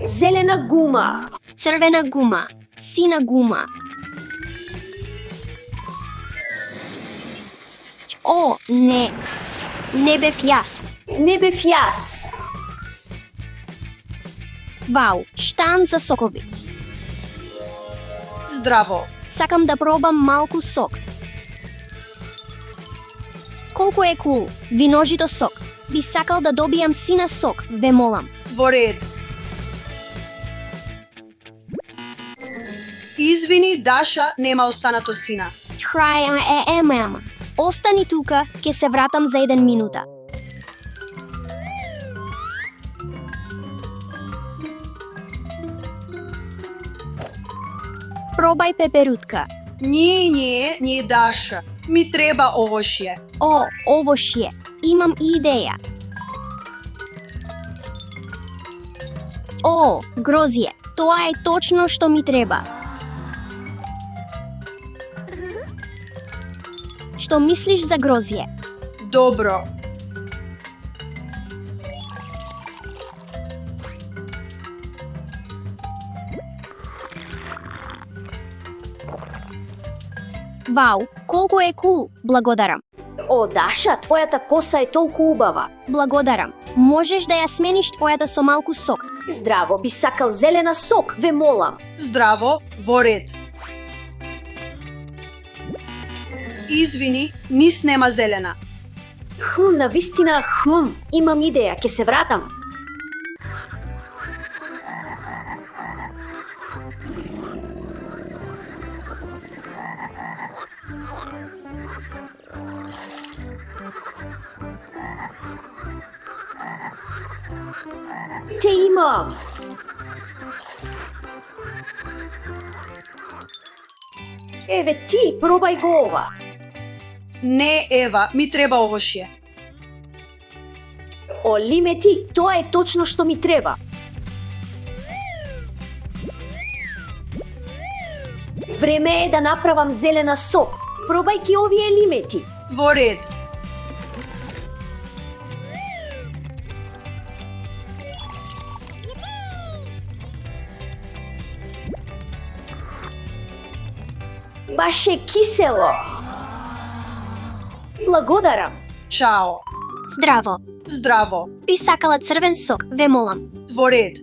Зелена гума. Црвена гума. Сина гума. О, не. Не бев јас. Не бев јас. Вау, штан за сокови. Здраво. Сакам да пробам малку сок. Колку е кул, виножито сок. Би сакал да добијам сина сок, ве молам. Во ред. Извини, Даша, нема останато сина. Мама. Остани тука, ќе се вратам за 1 минута. Пробај пеперутка. Не, Даша. Ми треба овошје. О, овошје. Имам идеја. О, грозје. Тоа е точно што ми треба. Што мислиш за грозје? Добро. Вау, колку е кул, благодарам. О, Даша, твојата коса е толку убава. Благодарам. Можеш да ја смениш твојата со малку сок. Здраво, би сакал зелена сок, ве молам. Здраво, во ред. Извини, нис нема зелена. Навистина, имам идеја, ќе се вратам. Те имам. Еве ти, пробај го ова. Не, Ева, ми треба овошје. О, лимети, тоа е точно што ми треба. Време е да направам зелена сок. Пробајки овие лимети. Во ред. Баш е кисело. Благодарам. Чао. Здраво. Здраво. Би сакала црвен сок, ве молам. Во ред.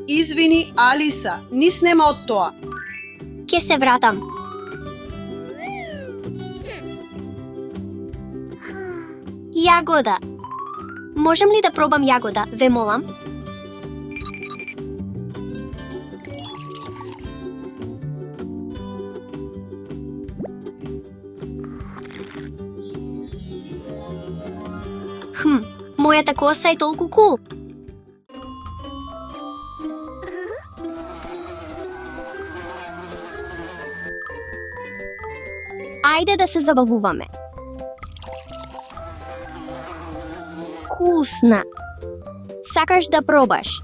Извини, Алиса, нис нема од тоа. Ќе се вратам. Јагода. Можам ли да пробам јагода, ве молам? Мојата коса е толку кул. Ајде да се забавуваме. Вкусна. Сакаш да пробаш?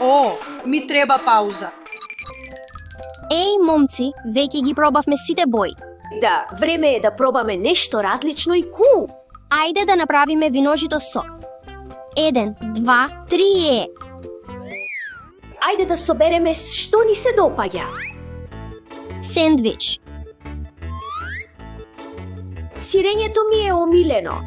О, ми треба пауза. Еј, момци, веќе ги пробавме сите бои. Да, време е да пробаме нешто различно и кул. Ајде да направиме виножито сок. 1, 2, 3 Ајде да собереме што ни се допаѓа. Сендвич. Сирењето ми е омилено.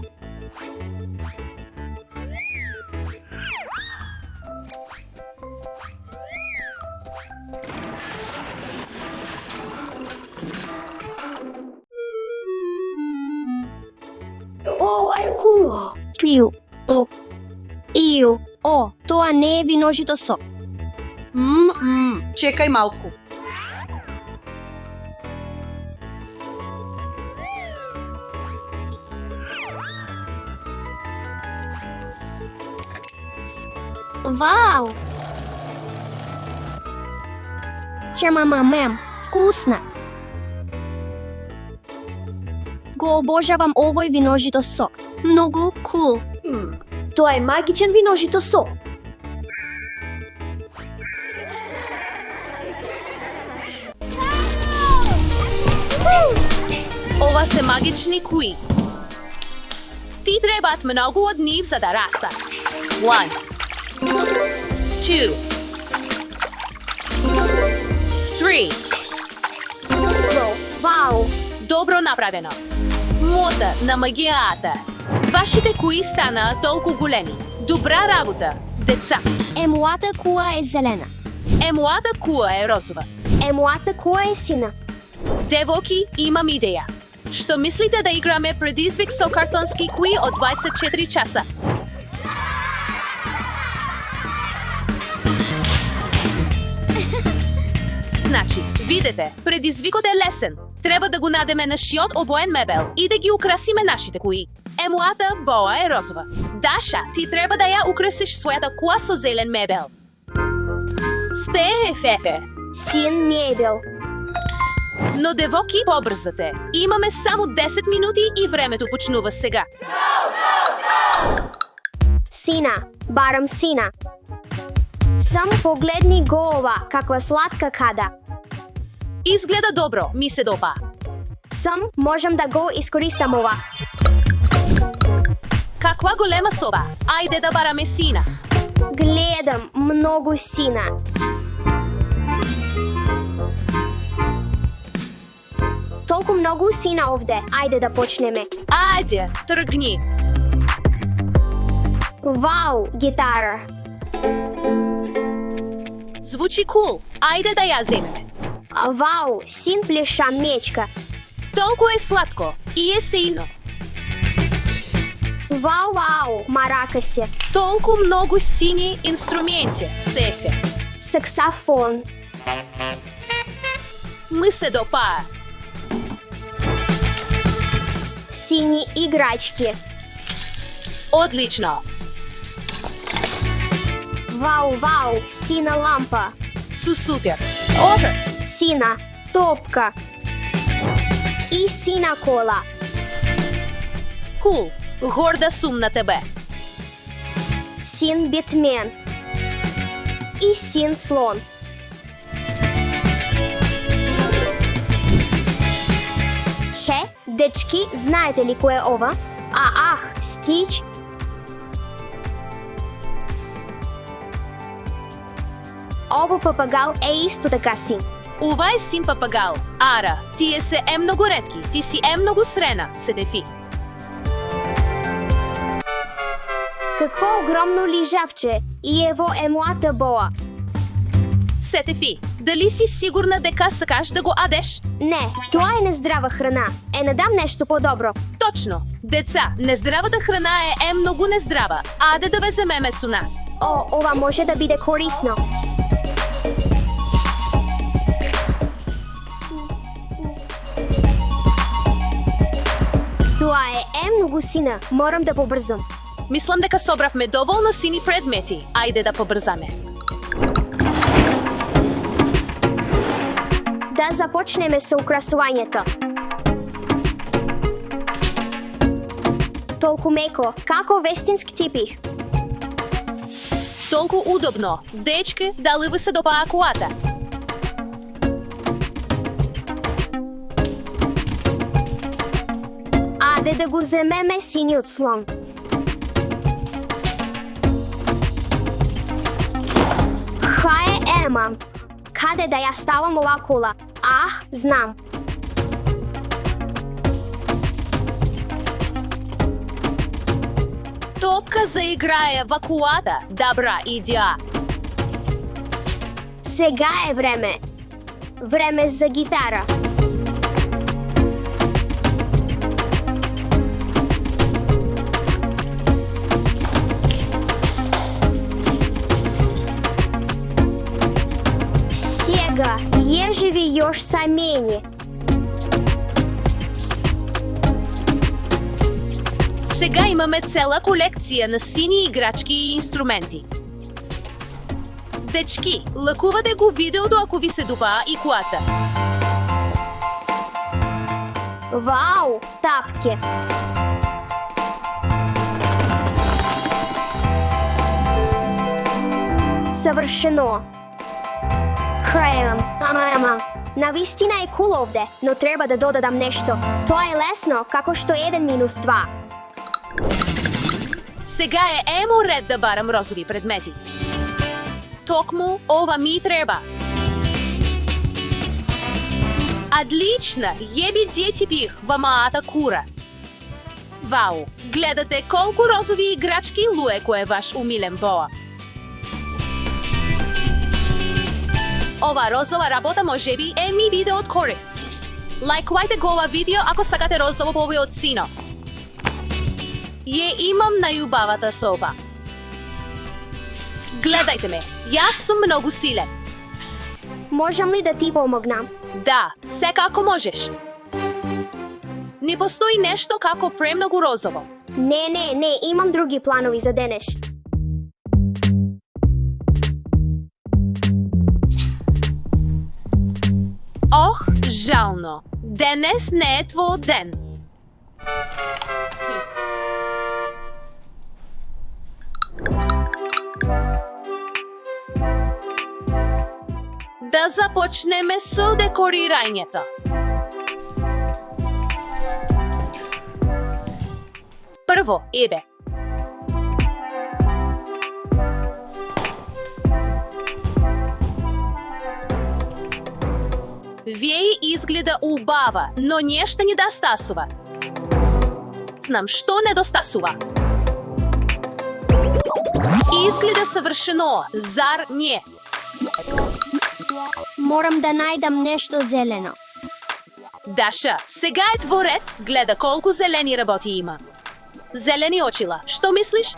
Иу. О, тоа не е виножито сок. Чекај малку. Вау! Мем, вкусна. Го обожавам овој виножито сок. Многу кул. Тоа е магичен виножито сок. Ова се магични кои. Ти требаат многу од нив за да растат. 1 2 3. Вау! Добро направено. Мота на магијата. Вашите кои станаа толку големи. Добра работа, деца. Мојата куа е зелена. Мојата куа е розова. Мојата куа е сина. Девоки, имам идеја. Што мислите да играме предизвик со картонски кои од 24 часа? Значи, видете, предизвикот е лесен. Треба да го надеме на шиот обоен мебел и да ги украсиме нашите кои. Мојата боа е розова. Даша, ти треба да ја украсиш својата коа со зелен мебел. Сте ефефе. Син мебел. Но девоки, побрзате. Имаме само 10 минути и времето почнува сега. Сина, барам сина. Само погледни го ова, каква сладка када. Изгледа добро, ми се допа. Сам можам да го искористам ова. Каква голема соба. Ајде да бараме сина. Гледам многу сина. Толку многу сина овде. Ајде да почнеме. Ајде, тргни. Вау, гитара. Звучи кул. Ајде да ја земеме. Вау, син плеша мечка. Толку е сладко и е сејно. Вау, марака се. Толку многу сини инструменти, Стефе. Саксофон. Ми се допаа. Сини играчки. Одлично. Вау, сина лампа. Супер. Ове. Сина, топка. И сина кола. Кул. Горда сум на тебе. Син битмен. И син слон. Хе, дечки, знаете ли кое е ова? Стич. Ово папагал е исто така син. Ова е син папагал. Ара, тие се многу ретки. Ти си многу срена, Седефи. Какво огромно лижавче и ево е мојата боа. Сетефи, дали си сигурна дека сакаш да го адеш? Не, тоа е нездрава храна. Надам нешто подобро. Точно. Деца, нездравата храна е многу нездрава. Аде да ве земеме со нас. Ова може да биде корисно. Тоа е многу сина. Морам да побрзам. Мислам дека собравме доволно сини предмети. Ајде да побрзаме. Да започнеме со украсувањето. Толку меко, како вестински типих. Толку удобно. Дечки, дали ви се допаа коата? Аде да го земеме синиот слон. Ема, каде да ја ставам ова кола? Знам. Топка заиграе во коата. Добра идеја. Сега е време. Време за гитара. Ежеви још самени. Сега имаме цела колекција на сини играчки и инструменти. Дечки, лакувате го видеото ако ви се допаа и коата. Вау, тапки. Съвършено. Крајам, ама. Навистина е кул овде, но треба да додадам нешто. Тоа е лесно, како што 1 минус 2. Сега е емо ред да барам розови предмети. Токму ова ми треба. Отлично! Еби дети бих во маата кура. Вау! Гледате колку розови играчки Луеко е ваш умилен боа. Ова розова работа можеби е ми биде од корист. Лајкувајте го ова видео ако сакате розово боби од сино. Ја имам најубавата соба. Гледајте ме, јас сум многу силен. Можам ли да ти помогнам? Да, секако можеш. Не постои нешто како премногу розово. Не, имам други планови за денес. Ох, жално. Денес не е твој ден. Да започнеме со декорирањето. Прво, ебе. Веј изгледа убава, но нешто недостасува. Знам што недостасува. Изгледа совршено, зар не? Морам да најдам нешто зелено. Даша, сега е твој ред, гледа колку зелени работи има. Зелени очила, што мислиш?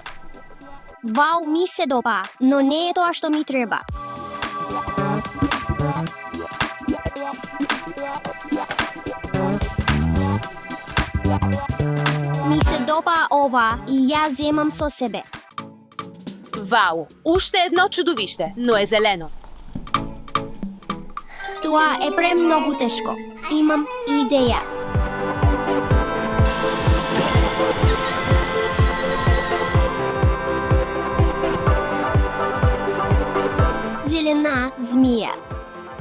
Вау, ми се допа, но не е тоа што ми треба. Ми се допа ова и ја земам со себе. Вау, уште едно чудовиште, но е зелено. Тоа е премногу тешко. Имам идеја. Зелена змија.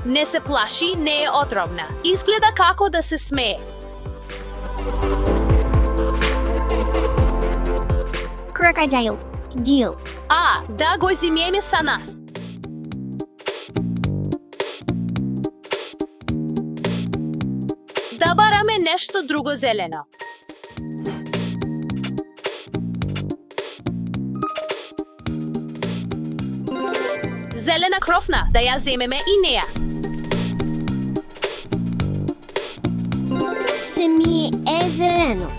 Не се плаши, не е отровна. Изгледа како да се смее. Крокодайл. Дил. Да го земеме са нас. Да бараме нешто друго зелено. Зелена крофна, да ја земеме и неа. Се ми е зелено.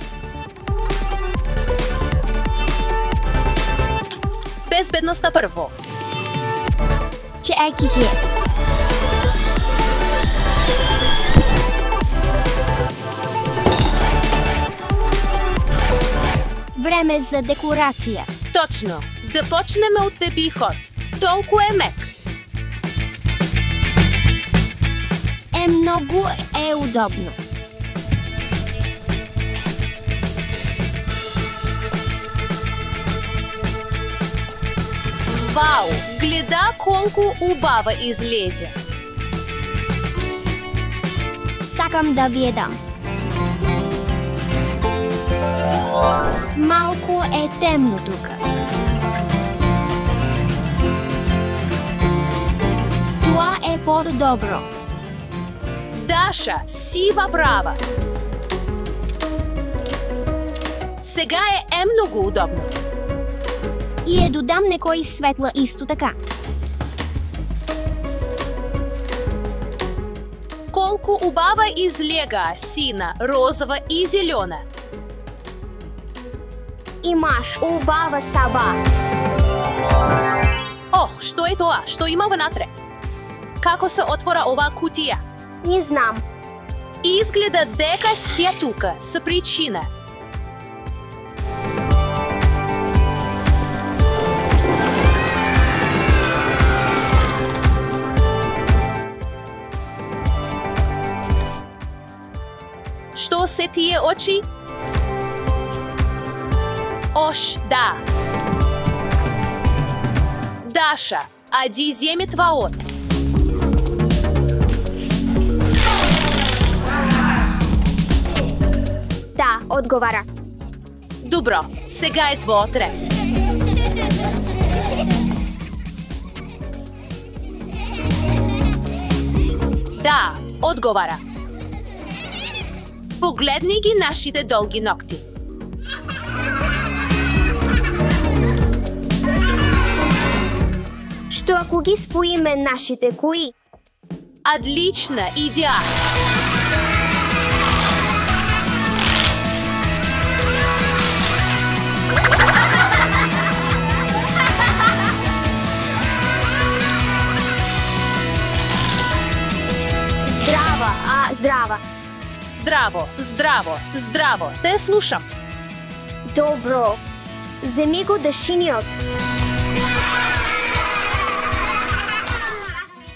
Безбедноста прво. Чекајќи. Време за декорација. Точно. Да почнеме од тепихот. Толку е мек. Многу е удобно. Вау, гледа колку убава излезе. Сакам да видам. Малку е темно тука. Тоа е подобро. Даша, сива права. Сега е многу удобно. И е додам некои светла исто така. Колку убава излега сина, розова и зелена. Имаш убава саба. Ох, што е тоа? Што има внатре? Како се отвора оваа кутија? Не знам. Изгледа дека се тука, со причина. Што се тие очи? Ош, да. Даша, ади земи тваот. одговара. Добро, сега е твојот ред. Да, одговара. Погледни ги нашите долги ногти. Што ако ги споиме нашите кои? Отлична идеја. Здрава. Здраво, здраво, здраво. Те слушам. Добро. Земи го дашиниот.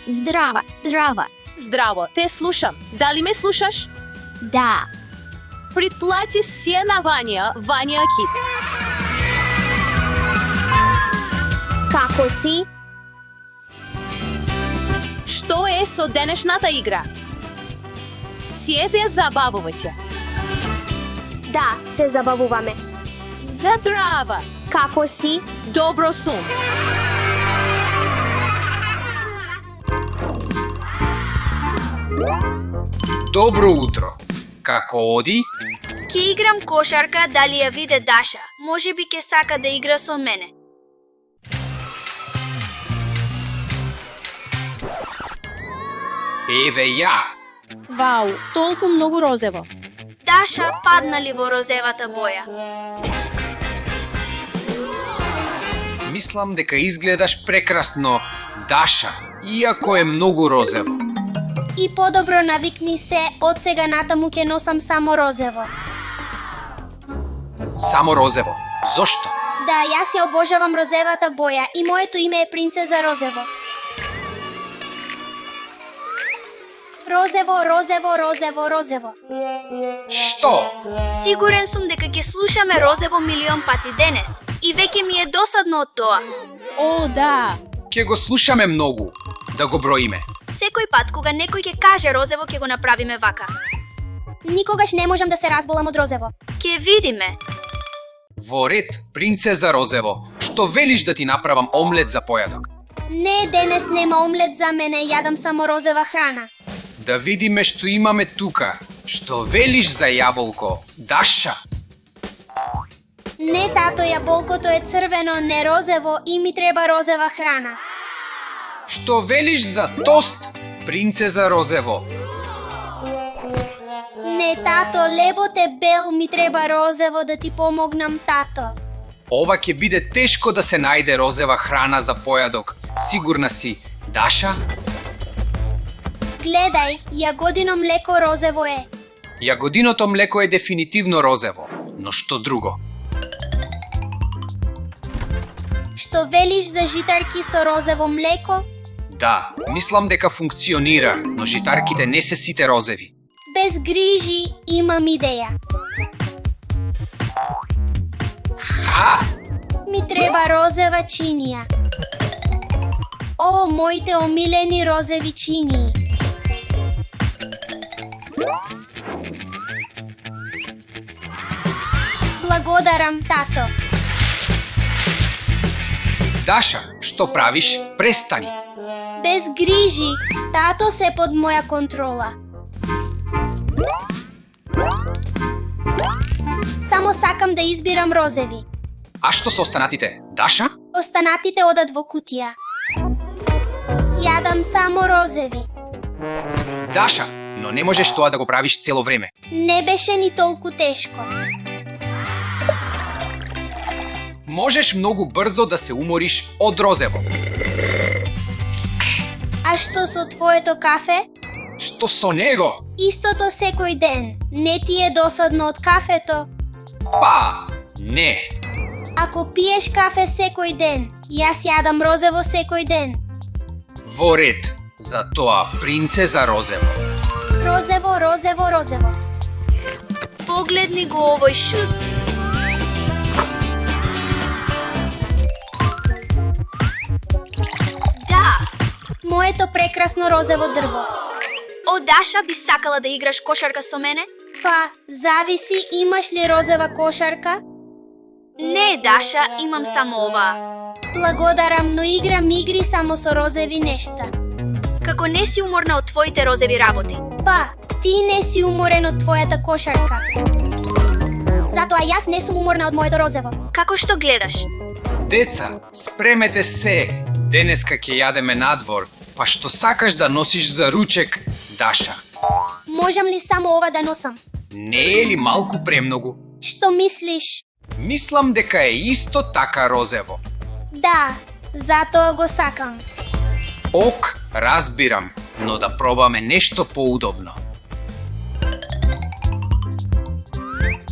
Здрава. Здраво, те слушам. Дали ме слушаш? Да. Предплати се на Вања Киц. Како си? Што е со денешната игра? Се забавувате. Да, се забавуваме. Здрава. Како си? Добро сум. Добро утро. Како оди? Ќе играм кошарка, дали ја виде Даша. Може би ќе сака да игра со мене. Еве ја. Вау, толку многу розево. Даша падна ли во розевата боја? Мислам дека изгледаш прекрасно, Даша, иако е многу розево. И подобро навикни се, од сега натаму ќе носам само розево. Само розево. Зошто? Да, јас ја обожавам розевата боја и моето име е принцеза Розево. Розево. Што? Сигурен сум дека ќе слушаме розево милион пати денес. И веќе ми е досадно од тоа. О, да. Ќе го слушаме многу. Да го броиме. Секој пат кога некој ќе каже розево, ќе го направиме вака. Никогаш не можам да се разболам од розево. Ќе видиме. Во ред, принцеза Розево, што велиш да ти направам омлет за појадок? Не, денес нема омлет за мене, јадам само розева храна. Да видиме што имаме тука. Што велиш за јаболко, Даша? Не, тато, јаболкото е црвено, не розево и ми треба розева храна. Што велиш за тост, принцеза Розево? Не, тато, лебот е бел, ми треба розево да ти помогнам, тато. Ова ќе биде тешко да се најде розева храна за појадок. Сигурна си, Даша? Гледај, јагодино млеко розево е. Јагодиното млеко е дефинитивно розево, но што друго? Што велиш за житарки со розево млеко? Да, мислам дека функционира, но житарките не се сите розеви. Без грижи, имам идеја. Ха! Ми треба розева чинија. О, моите омилени розеви чинии. Благодарам, тато. Даша, што правиш? Престани. Без грижи, тато се под моја контрола. Само сакам да избирам розеви. А што со останатите? Даша? Останатите одат во кутија. Јадам само розеви. Даша, но не можеш тоа да го правиш цело време. Не беше ни толку тешко. Можеш многу брзо да се умориш од розево. А што со твоето кафе? Што со него? Истото секој ден. Не ти е досадно од кафето? Па, не. Ако пиеш кафе секој ден, јас јадам розево секој ден. Во ред. За тоа, принцеза Розево. Розево. Погледни го овој шут. Да, Моето прекрасно розево дрво. о Даша, би сакала да играш кошарка со мене? Па, зависи имаш ли розова кошарка? Не, Даша, имам само ова. Благодарам, но играм игри само со розеви нешта. Како не си уморна од твоите розеви работи. Па, ти не си уморен од твојата кошарка. Затоа јас не сум уморна од моето розево. Како што гледаш? Деца, спремете се. Денеска ќе јадеме надвор, па што сакаш да носиш за ручек, Даша? Можам ли само ова да носам? Не е ли малку премногу? Што мислиш? Мислам дека е исто така розево. Да, затоа го сакам. Ок, разбирам, но да пробаме нешто поудобно.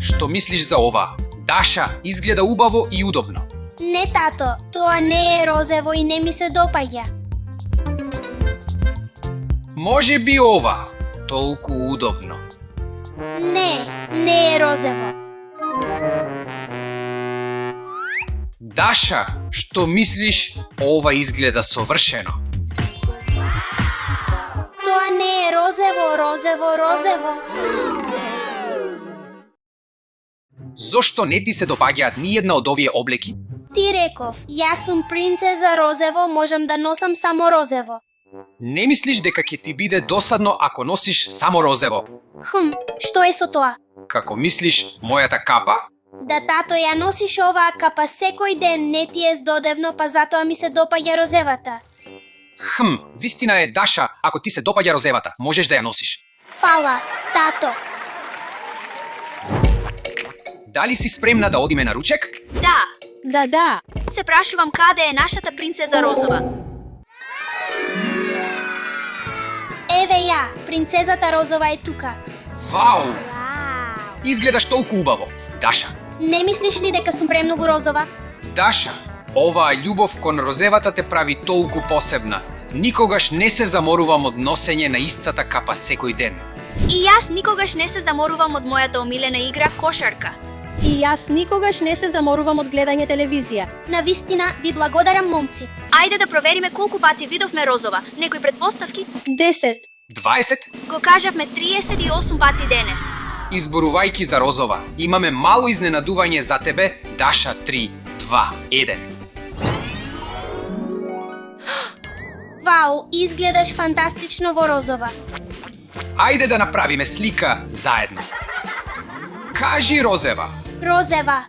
Што мислиш за ова? Даша, изгледа убаво и удобно. Не, тато, тоа не е розево и не ми се допаѓа. Може би ова, толку удобно. Не е розево. Даша, што мислиш? Ова изгледа совршено. Тоа не е розево. Зошто не ти се допаѓаат ни една од овие облеки? Ти реков, јас сум принцеза розево, можам да носам само розево. Не мислиш дека ќе ти биде досадно ако носиш само розево? Што е со тоа? Како мислиш, мојата капа? Да, тато, ја носиш оваа капа секој ден, не ти е здодевно, па затоа ми се допаѓа розевата. Вистина е, Даша, ако ти се допаѓа розевата, можеш да ја носиш. Фала, тато. Дали си спремна да одиме на ручек? Да, Да. се прашувам каде е нашата принцеза Розова. Еве ја, принцезата Розова е тука. Вау! Изгледаш толку убаво. Даша, Не мислиш ли дека сум премногу розова? Даша, оваа љубов кон розевата те прави толку посебна. Никогаш не се заморувам од носење на истата капа секој ден. И јас никогаш не се заморувам од мојата омилена игра кошарка. И јас никогаш не се заморувам од гледање телевизија. Навистина, ви благодарам, момци. Ајде да провериме колку пати видовме Розова. Некои предпоставки? 10. 20? Го кажавме 38 пати денес. Изборувајќи за розова, имаме мало изненадување за тебе, Даша 3, 2, 1. Вау, изгледаш фантастично во розова. Ајде да направиме слика заедно. Кажи розева. Розева.